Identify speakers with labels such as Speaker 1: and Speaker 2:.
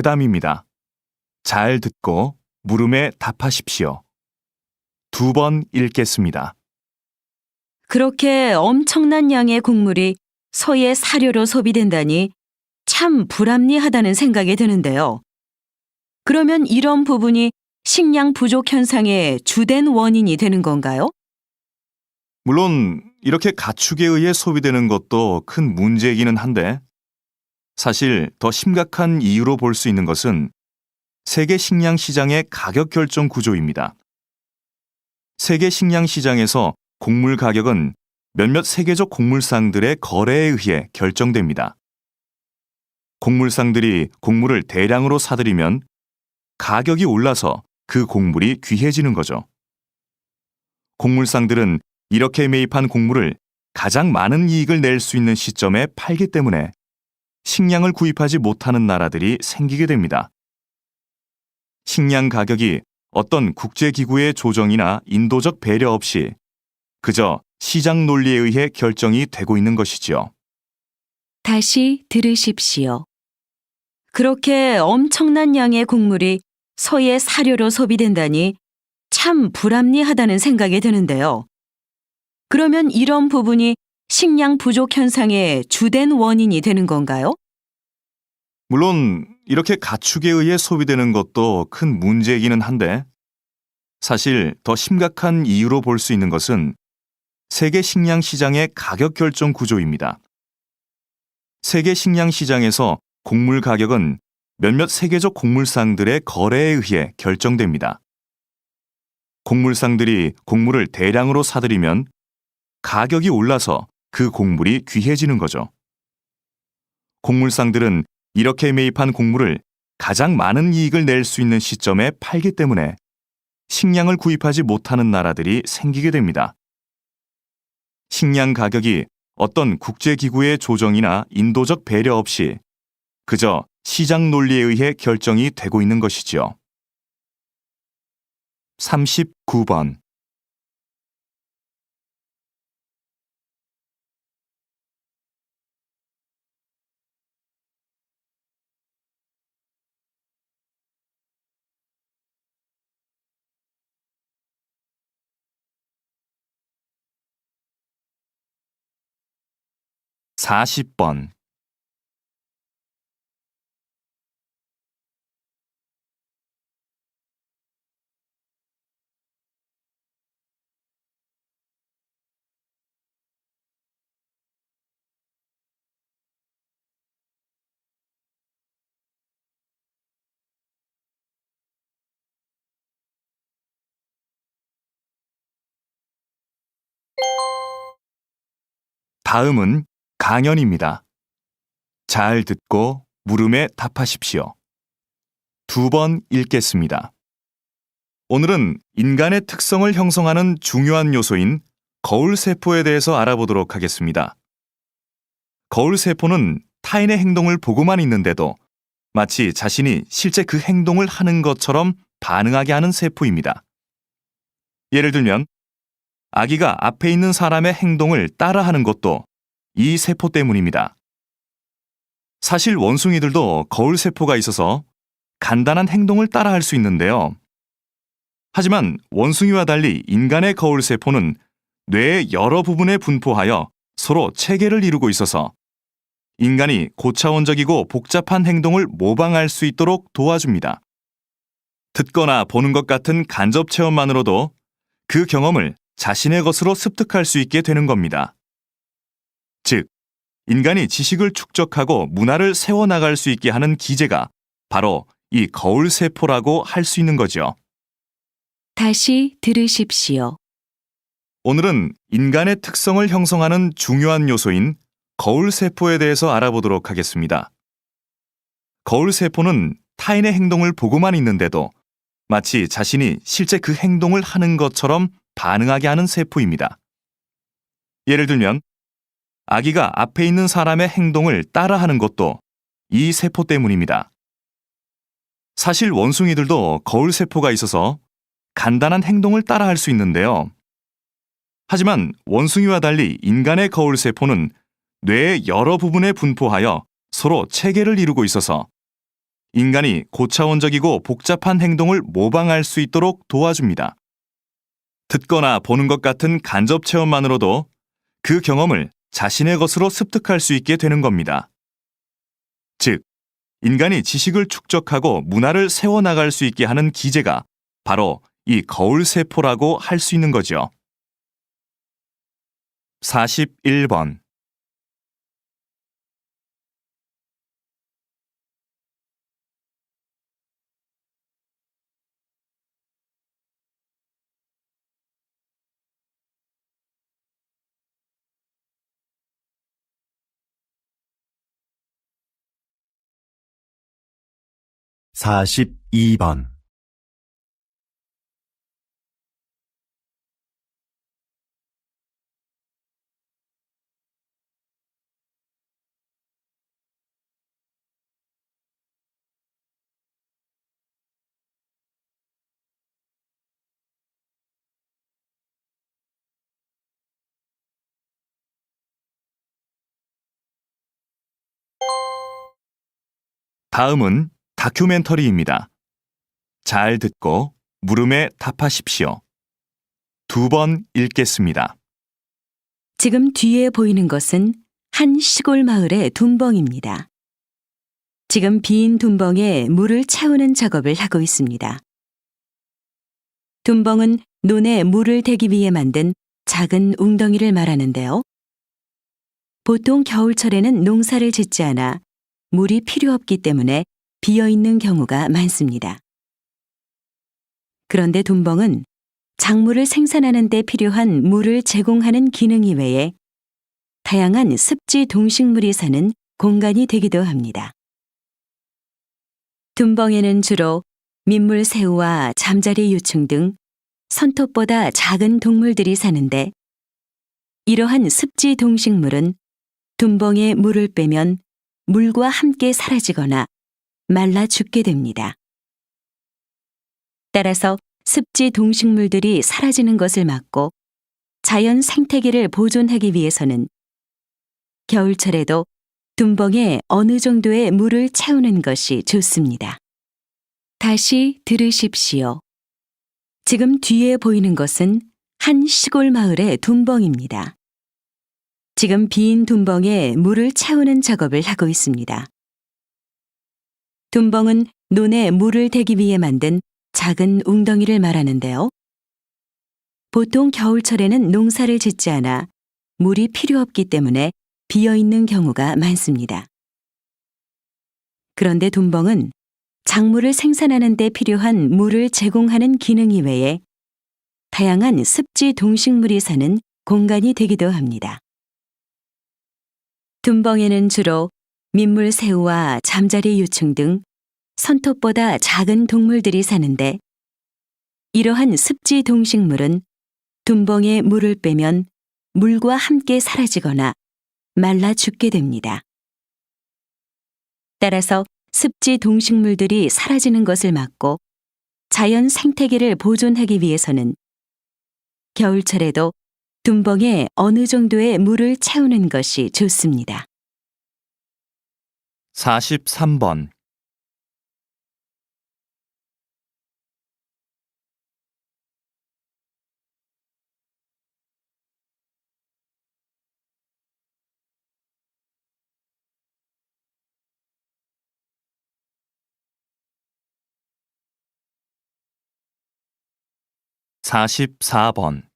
Speaker 1: 회담입니다. 잘 듣고 물음에 답하십시오. 2번 읽겠습니다.
Speaker 2: 그렇게 엄청난 양의 곡물이 소의 사료로 소비된다니 참 불합리하다는 생각이 드는데요. 그러면 이런 부분이 식량 부족 현상의 주된 원인이 되는 건가요?
Speaker 1: 물론 이렇게 가축에 의해 소비되는 것도 큰 문제이기는 한데 사실 더 심각한 이유로 볼 수 있는 것은 세계 식량 시장의 가격 결정 구조입니다. 세계 식량 시장에서 곡물 가격은 몇몇 세계적 곡물상들의 거래에 의해 결정됩니다. 곡물상들이 곡물을 대량으로 사들이면 가격이 올라서 그 곡물이 귀해지는 거죠. 곡물상들은 이렇게 매입한 곡물을 가장 많은 이익을 낼 수 있는 시점에 팔기 때문에 식량을 구입하지 못하는 나라들이 생기게 됩니다. 식량 가격이 어떤 국제기구의 조정이나 인도적 배려 없이 그저 시장 논리에 의해 결정이 되고 있는 것이지요.
Speaker 2: 다시 들으십시오. 그렇게 엄청난 양의 곡물이 소의 사료로 소비된다니 참 불합리하다는 생각이 드는데요. 그러면 이런 부분이 식량 부족 현상의 주된 원인이 되는 건가요?
Speaker 1: 물론 이렇게 가축에 의해 소비되는 것도 큰 문제이기는 한데 사실 더 심각한 이유로 볼 수 있는 것은 세계 식량 시장의 가격 결정 구조입니다. 세계 식량 시장에서 곡물 가격은 몇몇 세계적 곡물상들의 거래에 의해 결정됩니다. 곡물상들이 곡물을 대량으로 사들이면 가격이 올라서 그 곡물이 귀해지는 거죠. 곡물상들은 이렇게 매입한 곡물을 가장 많은 이익을 낼 수 있는 시점에 팔기 때문에 식량을 구입하지 못하는 나라들이 생기게 됩니다. 식량 가격이 어떤 국제기구의 조정이나 인도적 배려 없이 그저 시장 논리에 의해 결정이 되고 있는 것이지요. 39번 40번 '다음은 강연입니다. 잘 듣고 물음에 답하십시오. 2번 읽겠습니다. 오늘은 인간의 특성을 형성하는 중요한 요소인 거울세포에 대해서 알아보도록 하겠습니다. 거울세포는 타인의 행동을 보고만 있는데도 마치 자신이 실제 그 행동을 하는 것처럼 반응하게 하는 세포입니다. 예를 들면 아기가 앞에 있는 사람의 행동을 따라하는 것도 이 세포 때문입니다. 사실 원숭이들도 거울세포가 있어서 간단한 행동을 따라할 수 있는데요. 하지만 원숭이와 달리 인간의 거울세포는 뇌의 여러 부분에 분포하여 서로 체계를 이루고 있어서 인간이 고차원적이고 복잡한 행동을 모방할 수 있도록 도와줍니다. 듣거나 보는 것 같은 간접 체험만으로도 그 경험을 자신의 것으로 습득할 수 있게 되는 겁니다. 즉, 인간이 지식을 축적하고 문화를 세워나갈 수 있게 하는 기제가 바로 이 거울세포라고 할 수 있는 거죠.
Speaker 2: 다시 들으십시오.
Speaker 1: 오늘은 인간의 특성을 형성하는 중요한 요소인 거울세포에 대해서 알아보도록 하겠습니다. 거울세포는 타인의 행동을 보고만 있는데도 마치 자신이 실제 그 행동을 하는 것처럼 반응하게 하는 세포입니다. 예를 들면 아기가 앞에 있는 사람의 행동을 따라하는 것도 이 세포 때문입니다. 사실 원숭이들도 거울세포가 있어서 간단한 행동을 따라할 수 있는데요. 하지만 원숭이와 달리 인간의 거울세포는 뇌의 여러 부분에 분포하여 서로 체계를 이루고 있어서 인간이 고차원적이고 복잡한 행동을 모방할 수 있도록 도와줍니다. 듣거나 보는 것 같은 간접 체험만으로도 그 경험을 자신의 것으로 습득할 수 있게 되는 겁니다. 즉, 인간이 지식을 축적하고 문화를 세워나갈 수 있게 하는 기제가 바로 이 거울세포라고 할 수 있는 거죠. 41번.
Speaker 3: 사십이 번
Speaker 1: '다음은 다큐멘터리입니다. 잘 듣고 물음에 답하십시오. 2번 읽겠습니다.
Speaker 2: 지금 뒤에 보이는 것은 한 시골 마을의 둔벙입니다. 지금 빈 둔벙에 물을 채우는 작업을 하고 있습니다. 둔벙은 논에 물을 대기 위해 만든 작은 웅덩이를 말하는데요. 보통 겨울철에는 농사를 짓지 않아 물이 필요 없기 때문에 비어 있는 경우가 많습니다. 그런데 둔벙은 작물을 생산하는 데 필요한 물을 제공하는 기능 이외에 다양한 습지 동식물이 사는 공간이 되기도 합니다. 둔벙에는 주로 민물새우와 잠자리 유충 등 손톱보다 작은 동물들이 사는데, 이러한 습지 동식물은 둔벙에 물을 빼면 물과 함께 사라지거나 말라 죽게 됩니다. 따라서 습지 동식물들이 사라지는 것을 막고 자연 생태계를 보존하기 위해서는 겨울철에도 둔벙에 어느 정도의 물을 채우는 것이 좋습니다. 다시 들으십시오. 지금 뒤에 보이는 것은 한 시골 마을의 둔벙입니다. 지금 빈 둔벙에 물을 채우는 작업을 하고 있습니다. 둔벙은 논에 물을 대기 위해 만든 작은 웅덩이를 말하는데요. 보통 겨울철에는 농사를 짓지 않아 물이 필요 없기 때문에 비어 있는 경우가 많습니다. 그런데 둔벙은 작물을 생산하는 데 필요한 물을 제공하는 기능 이외에 다양한 습지 동식물이 사는 공간이 되기도 합니다. 둔벙에는 주로 민물새우와 잠자리 유충 등 손톱보다 작은 동물들이 사는데, 이러한 습지 동식물은 둔벙에 물을 빼면 물과 함께 사라지거나 말라 죽게 됩니다. 따라서 습지 동식물들이 사라지는 것을 막고 자연 생태계를 보존하기 위해서는 겨울철에도 둔벙에 어느 정도의 물을 채우는 것이 좋습니다.
Speaker 1: 43번. (44번)